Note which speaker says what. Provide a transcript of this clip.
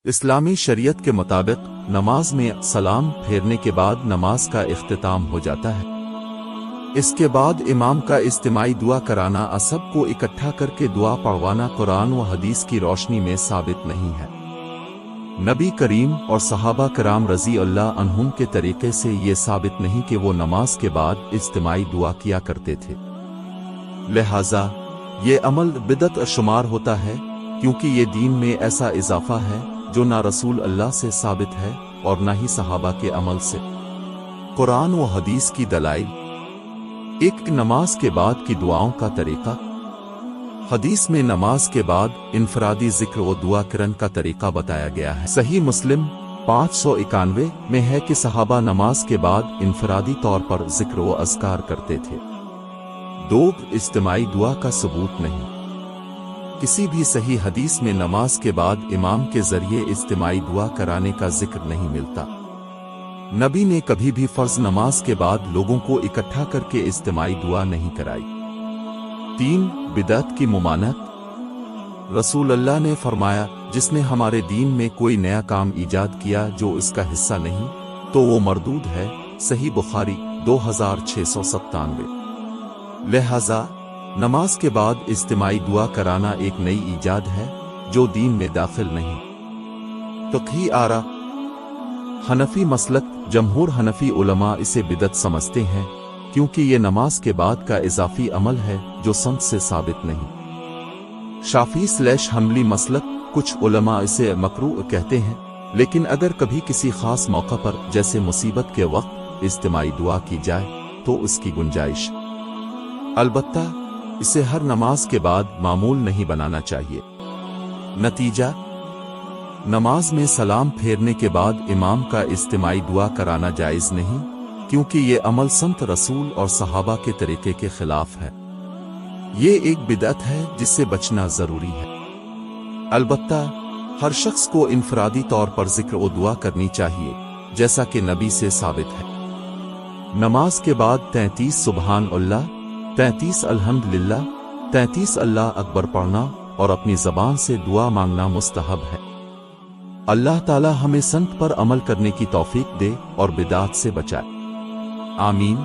Speaker 1: اسلامی شریعت کے مطابق نماز میں سلام پھیرنے کے بعد نماز کا اختتام ہو جاتا ہے۔ اس کے بعد امام کا اجتماعی دعا کرانا، سب کو اکٹھا کر کے دعا پڑھوانا قرآن و حدیث کی روشنی میں ثابت نہیں ہے۔ نبی کریم اور صحابہ کرام رضی اللہ عنہم کے طریقے سے یہ ثابت نہیں کہ وہ نماز کے بعد اجتماعی دعا کیا کرتے تھے۔ لہٰذا یہ عمل بدعت شمار ہوتا ہے، کیونکہ یہ دین میں ایسا اضافہ ہے جو نہ رسول اللہ سے ثابت ہے اور نہ ہی صحابہ کے عمل سے۔ قرآن و حدیث کی دلائل: ایک، نماز کے بعد کی دعاؤں کا طریقہ۔ حدیث میں نماز کے بعد انفرادی ذکر و دعا کرن کا طریقہ بتایا گیا ہے۔ صحیح مسلم 591 میں ہے کہ صحابہ نماز کے بعد انفرادی طور پر ذکر و اذکار کرتے تھے۔ 2، اجتماعی دعا کا ثبوت نہیں۔ کسی بھی صحیح حدیث میں نماز کے بعد امام کے ذریعے اجتماعی دعا کرانے کا ذکر نہیں ملتا۔ نبی نے کبھی بھی فرض نماز کے بعد لوگوں کو اکٹھا کر کے اجتماعی دعا نہیں کرائی۔ 3، بدعت کی ممانعت۔ رسول اللہ نے فرمایا، جس نے ہمارے دین میں کوئی نیا کام ایجاد کیا جو اس کا حصہ نہیں تو وہ مردود ہے۔ صحیح بخاری 2697۔ لہذا نماز کے بعد اجتماعی دعا کرانا ایک نئی ایجاد ہے جو دین میں داخل نہیں۔ فقہی آراء: حنفی مسلک: جمہور حنفی علماء اسے بدعت سمجھتے ہیں، کیونکہ یہ نماز کے بعد کا اضافی عمل ہے جو سند سے ثابت نہیں۔ شافعی/حنبلی مسلک: کچھ علماء اسے مکروہ کہتے ہیں، لیکن اگر کبھی کسی خاص موقع پر جیسے مصیبت کے وقت اجتماعی دعا کی جائے تو اس کی گنجائش۔ البتہ اسے ہر نماز کے بعد معمول نہیں بنانا چاہیے۔ نتیجہ: نماز میں سلام پھیرنے کے بعد امام کا اجتماعی دعا کرانا جائز نہیں، کیونکہ یہ عمل سنت رسول اور صحابہ کے طریقے کے خلاف ہے۔ یہ ایک بدعت ہے جس سے بچنا ضروری ہے۔ البتہ ہر شخص کو انفرادی طور پر ذکر و دعا کرنی چاہیے، جیسا کہ نبی سے ثابت ہے۔ نماز کے بعد 33 سبحان اللہ، 33 الحمدللہ، 33 اللہ اکبر پڑھنا اور اپنی زبان سے دعا مانگنا مستحب ہے۔ اللہ تعالی ہمیں سنت پر عمل کرنے کی توفیق دے اور بدعات سے بچائے۔ آمین۔